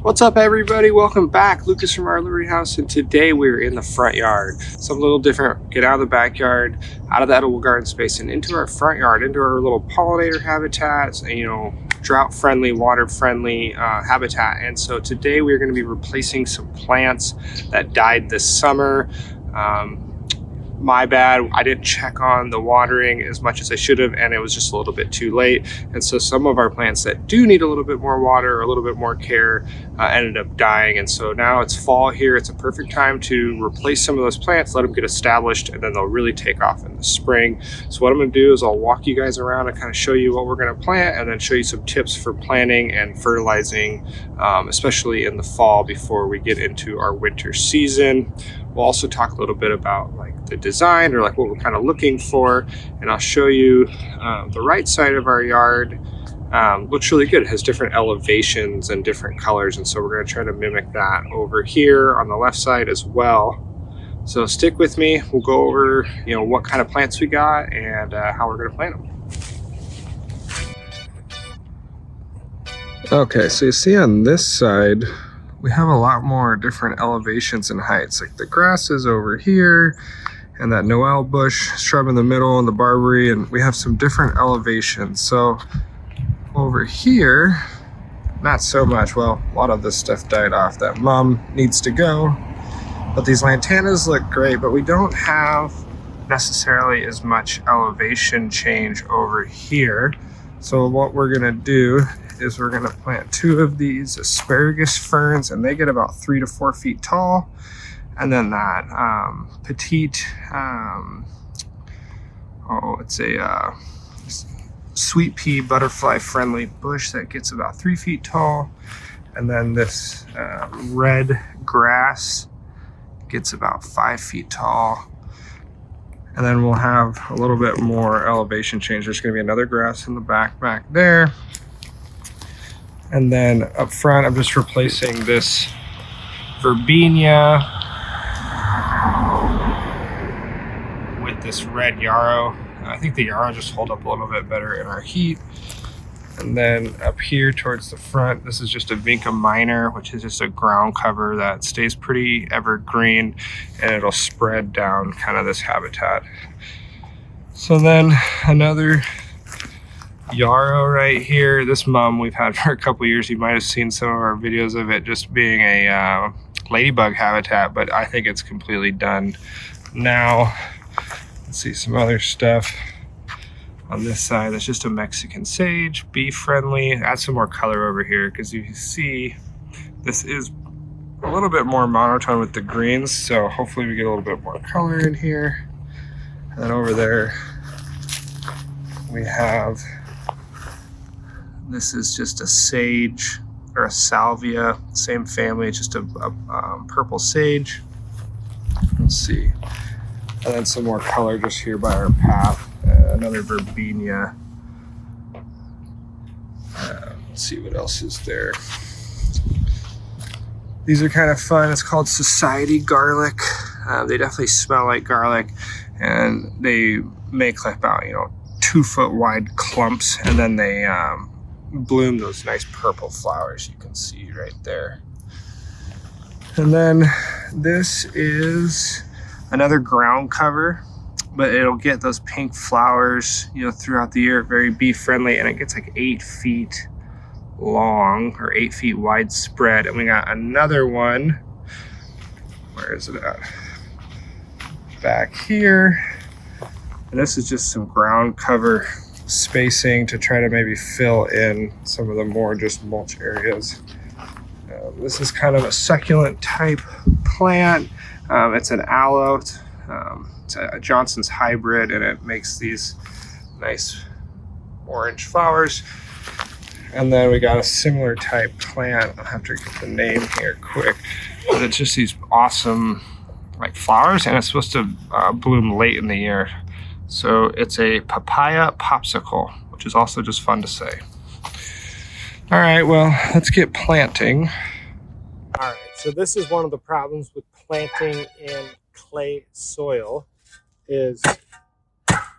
What's up, everybody? Welcome back. Lucas from our Liberty House, and today we're in the front yard. Something a little different. Get out of the backyard, out of that old garden space, and into our front yard, into our little pollinator habitats, and drought-friendly, water-friendly habitat. And so today we're going to be replacing some plants that died this summer. My bad, I didn't check on the watering as much as I should have, and it was just a little bit too late. And so some of our plants that do need a little bit more water or a little bit more care ended up dying. And so now it's fall here. It's a perfect time to replace some of those plants, let them get established, and then they'll really take off in the spring. So what I'm going to do is I'll walk you guys around and kind of show you what we're going to plant, and then show you some tips for planting and fertilizing, especially in the fall before we get into our winter season. We'll also talk a little bit about like the design, or like what we're kind of looking for, and I'll show you the right side of our yard. Looks really good. It has different elevations and different colors, and so we're going to try to mimic that over here on the left side as well. So stick with me. We'll go over what kind of plants we got and how we're going to plant them. Okay, so you see on this side we have a lot more different elevations and heights. Like the grass is over here, and that Noel bush shrub in the middle, and the barberry, and we have some different elevations. So over here, not so much. Well, a lot of this stuff died off. That mum needs to go, but these lantanas look great, but we don't have necessarily as much elevation change over here. So what we're gonna do is we're gonna plant 2 of these asparagus ferns, and they get about 3 to 4 feet tall. And then that petite, it's a sweet pea butterfly friendly bush that gets about 3 feet tall. And then this red grass gets about 5 feet tall. And then we'll have a little bit more elevation change. There's gonna be another grass in the back there. And then up front, I'm just replacing this verbena with this red yarrow. I think the yarrow just hold up a little bit better in our heat. And then up here towards the front, this is just a vinca minor, which is just a ground cover that stays pretty evergreen, and it'll spread down kind of this habitat. So then another yarrow right here. This mum we've had for a couple years. You might have seen some of our videos of it just being a ladybug habitat, but I think it's completely done now. Let's see some other stuff on this side. That's just a Mexican sage, bee friendly. Add some more color over here, because you see this is a little bit more monotone with the greens, so hopefully we get a little bit more color in here. And then over there we have, this is just a sage or a salvia, same family. It's just a purple sage. Let's see. And then some more color just here by our path. Another verbena. Let's see what else is there. These are kind of fun. It's called society garlic. They definitely smell like garlic, and they make like about 2 foot wide clumps, and then they bloom those nice purple flowers you can see right there. And then this is another ground cover, but it'll get those pink flowers throughout the year. Very bee friendly, and it gets like 8 feet long or 8 feet widespread. And we got another one, where is it at? Back here. And this is just some ground cover spacing to try to maybe fill in some of the more just mulch areas. This is kind of a succulent type plant. It's an aloe. It's a Johnson's hybrid, and it makes these nice orange flowers. And then we got a similar type plant. I'll have to get the name here quick. But it's just these awesome like flowers, and it's supposed to bloom late in the year. So it's a papaya popsicle, which is also just fun to say. All right, well, let's get planting. All right, so this is one of the problems with planting in clay soil, is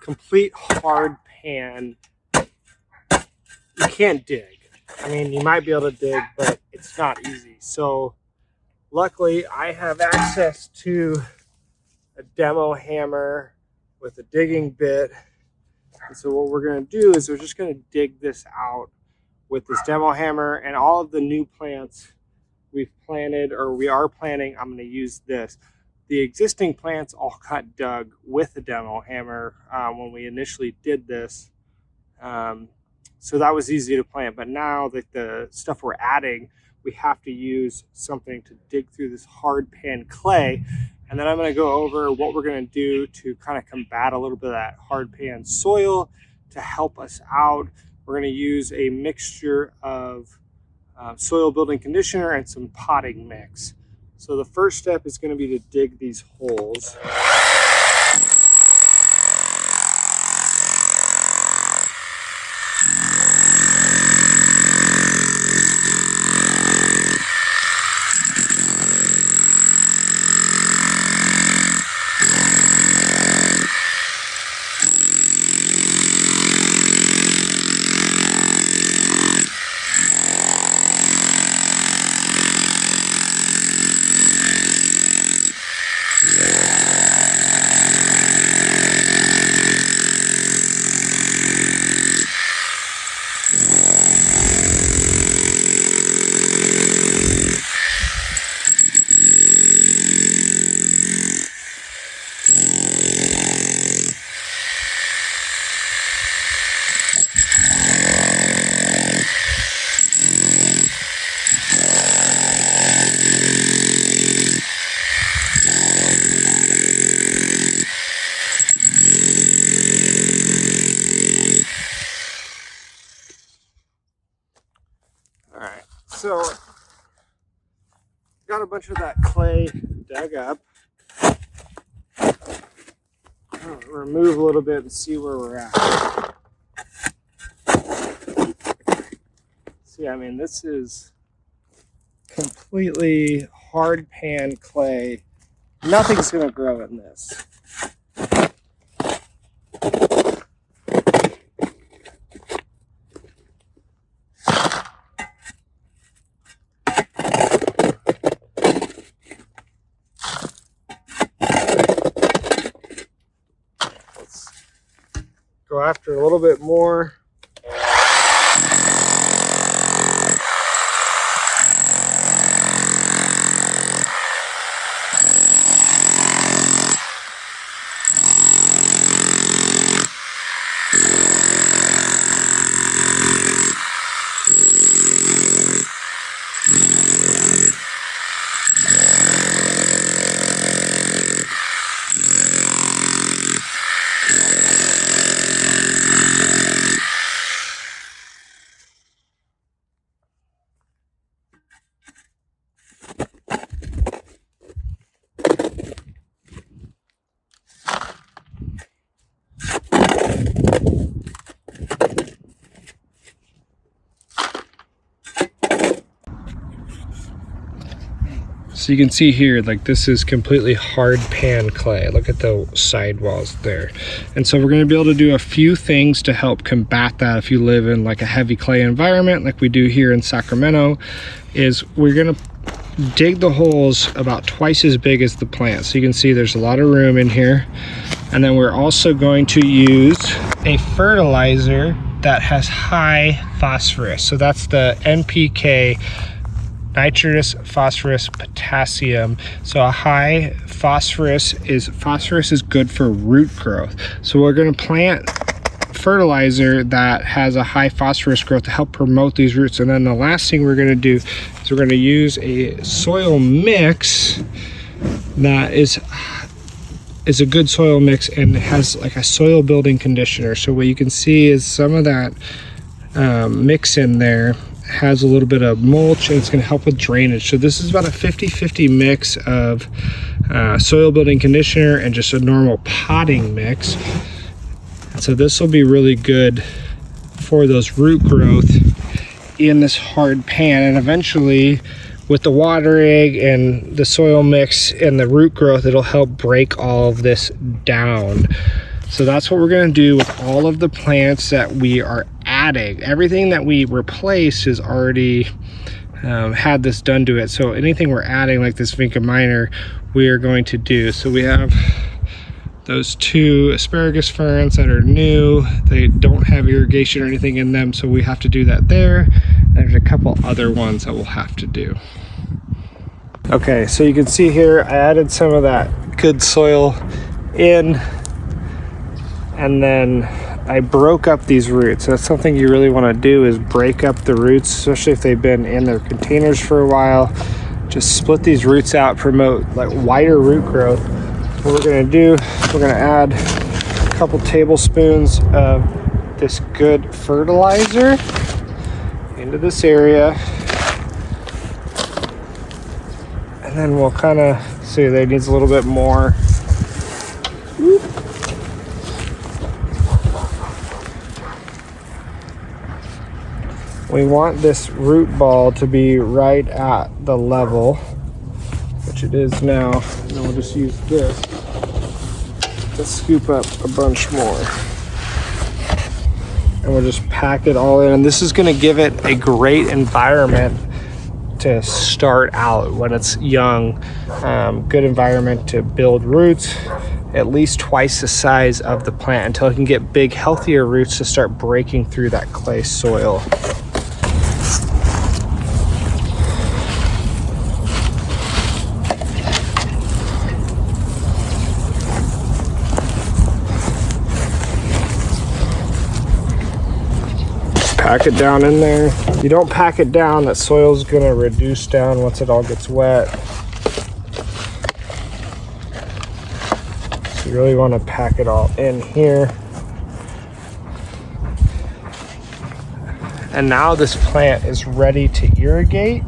complete hard pan. You can't dig. I mean, you might be able to dig, but it's not easy. So luckily I have access to a demo hammer with a digging bit. And so what we're going to do is we're just going to dig this out with this demo hammer, and all of the new plants we've planted or we are planting, I'm going to use this. The existing plants all got dug with the demo hammer when we initially did this. So that was easy to plant, but now that the stuff we're adding, we have to use something to dig through this hard pan clay. And then I'm going to go over what we're going to do to kind of combat a little bit of that hard pan soil to help us out. We're going to use a mixture of soil building conditioner and some potting mix. So the first step is going to be to dig these holes. So got a bunch of that clay dug up. I'll remove a little bit and see where we're at. See, I mean, this is completely hard pan clay. Nothing's going to grow in this. Go after a little bit more. So you can see here, like, this is completely hard pan clay. Look at the side walls there. And so we're going to be able to do a few things to help combat that if you live in like a heavy clay environment like we do here in Sacramento. Is we're going to dig the holes about twice as big as the plant. So you can see there's a lot of room in here. And then we're also going to use a fertilizer that has high phosphorus. So that's the NPK, nitrous, phosphorus, potassium. So a high phosphorus is good for root growth. So we're going to plant fertilizer that has a high phosphorus growth to help promote these roots. And then the last thing we're going to do is we're going to use a soil mix that is a good soil mix and has like a soil building conditioner. So what you can see is some of that mix in there has a little bit of mulch, and it's going to help with drainage. So this is about a 50-50 mix of soil building conditioner and just a normal potting mix. And so this will be really good for those root growth in this hard pan, and eventually with the watering and the soil mix and the root growth, it'll help break all of this down. So that's what we're going to do with all of the plants that we are adding. Everything that we replace is already had this done to it. So anything we're adding, like this Vinca minor, we are going to do. So we have those 2 asparagus ferns that are new. They don't have irrigation or anything in them, so we have to do that there. There's a couple other ones that we'll have to do. Okay, so you can see here I added some of that good soil in, and then I broke up these roots. That's something you really want to do, is break up the roots, especially if they've been in their containers for a while. Just split these roots out, promote like wider root growth. What we're going to do, we're going to add a couple tablespoons of this good fertilizer into this area. And then we'll kind of see that it needs a little bit more. We want this root ball to be right at the level, which it is now. And then we'll just use this to scoop up a bunch more. And we'll just pack it all in. And this is going to give it a great environment to start out when it's young. Good environment to build roots, at least twice the size of the plant, until it can get big, healthier roots to start breaking through that clay soil. Pack it down in there. You don't pack it down, that soil's gonna reduce down once it all gets wet. So you really want to pack it all in here. And now this plant is ready to irrigate.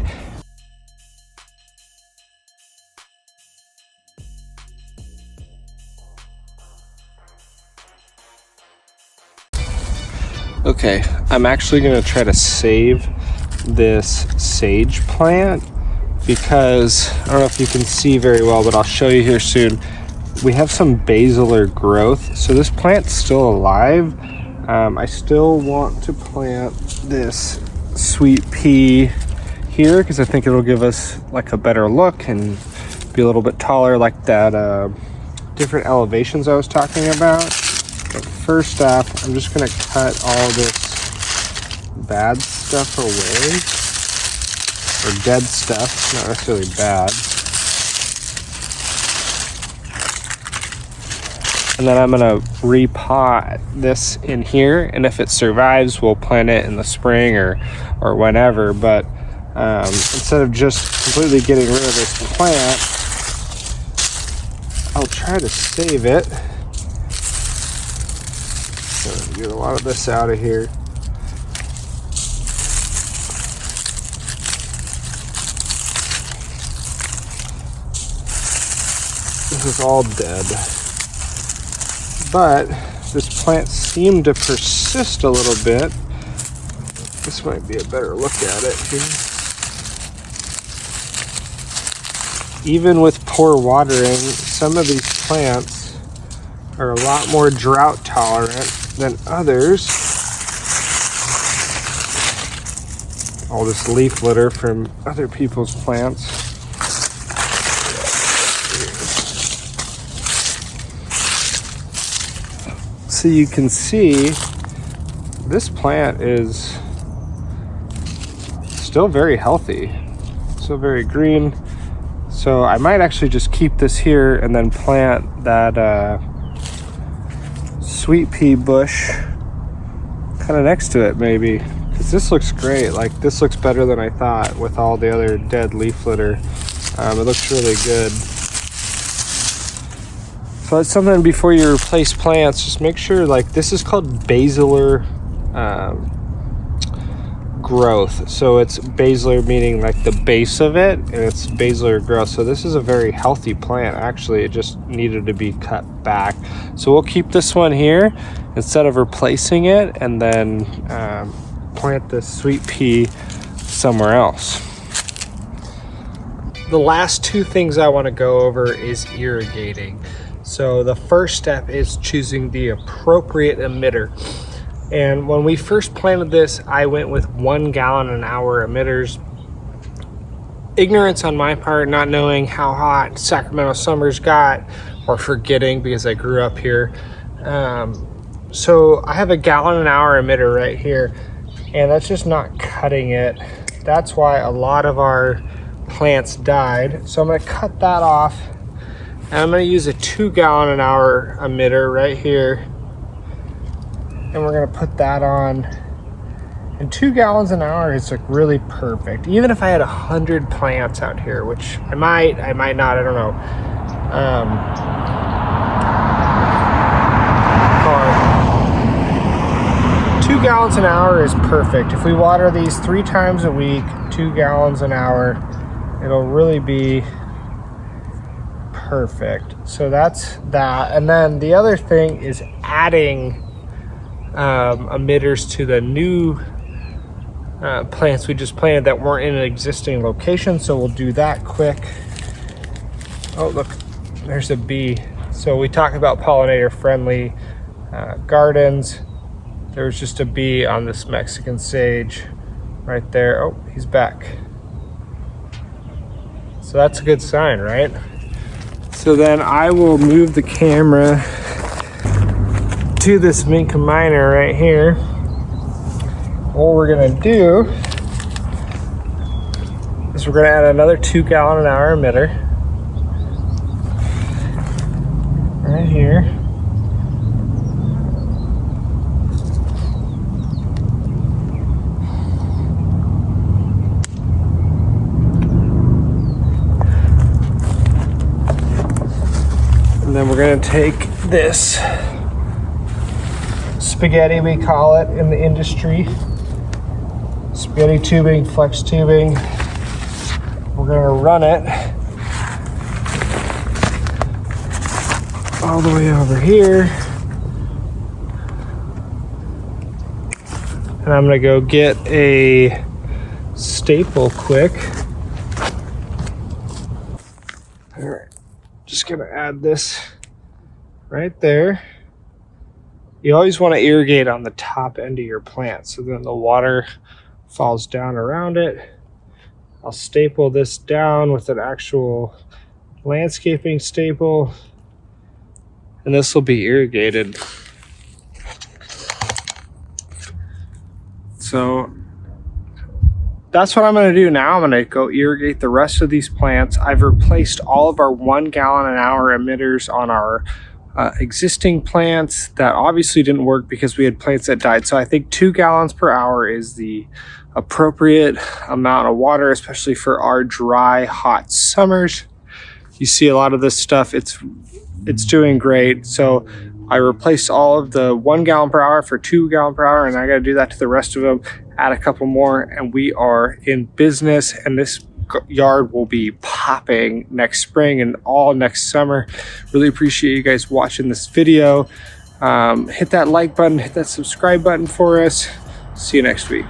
Okay, I'm actually going to try to save this sage plant because I don't know if you can see very well, but I'll show you here soon. We have some basilar growth, so this plant's still alive. I still want to plant this sweet pea here because I think it'll give us like a better look and be a little bit taller, like that different elevations I was talking about. But first off, I'm just gonna cut all this bad stuff away, or dead stuff, not necessarily bad. And then I'm gonna repot this in here, and if it survives, we'll plant it in the spring or whenever. But instead of just completely getting rid of this plant, I'll try to save it. So get a lot of this out of here. This is all dead. But this plant seemed to persist a little bit. This might be a better look at it here. Even with poor watering, some of these plants are a lot more drought tolerant than others. All this leaf litter from other people's plants. So you can see this plant is still very healthy, still very green. So I might actually just keep this here and then plant that sweet pea bush kind of next to it maybe, because this looks great. Like, this looks better than I thought with all the other dead leaf litter. It looks really good. So it's something before you replace plants, just make sure, like, this is called basilar growth. So it's basilar meaning like the base of it, and it's basilar growth. So this is a very healthy plant. Actually, it just needed to be cut back. So we'll keep this one here instead of replacing it, and then plant this sweet pea somewhere else. The last two things I want to go over is irrigating. So the first step is choosing the appropriate emitter. And when we first planted this, I went with 1 gallon an hour emitters. Ignorance on my part, not knowing how hot Sacramento summers got, or forgetting because I grew up here. So I have a gallon an hour emitter right here, and that's just not cutting it. That's why a lot of our plants died. So I'm gonna cut that off, and I'm gonna use a 2 gallon an hour emitter right here. And we're gonna put that on. And 2 gallons an hour is like really perfect. Even if I had 100 plants out here, which I might not, I don't know. 2 gallons an hour is perfect. If we water these 3 times a week, 2 gallons an hour, it'll really be perfect. So that's that. And then the other thing is adding emitters to the new plants we just planted that weren't in an existing location. So we'll do that quick. Oh, look, there's a bee. So we talked about pollinator friendly gardens. There was just a bee on this Mexican sage right there. Oh, he's back. So that's a good sign, right? So then I will move the camera to this Minka minor right here. What we're gonna do is we're gonna add another 2 gallon an hour emitter right here. And then we're gonna take this spaghetti, we call it in the industry. Spaghetti tubing, flex tubing. We're gonna run it all the way over here. And I'm gonna go get a staple quick. All right, just gonna add this right there. You always want to irrigate on the top end of your plant so then the water falls down around it. I'll staple this down with an actual landscaping staple, and this will be irrigated. So that's what I'm going to do now. I'm going to go irrigate the rest of these plants. I've replaced all of our 1 gallon an hour emitters on our existing plants that obviously didn't work because we had plants that died. So I think 2 gallons per hour is the appropriate amount of water, especially for our dry, hot summers. You see a lot of this stuff, it's doing great. So I replaced all of the 1 gallon per hour for 2 gallon per hour, and I got to do that to the rest of them, add a couple more, and we are in business. And this yard will be popping next spring and all next summer. Really appreciate you guys watching this video. Hit that like button, hit that subscribe button for us. See you next week.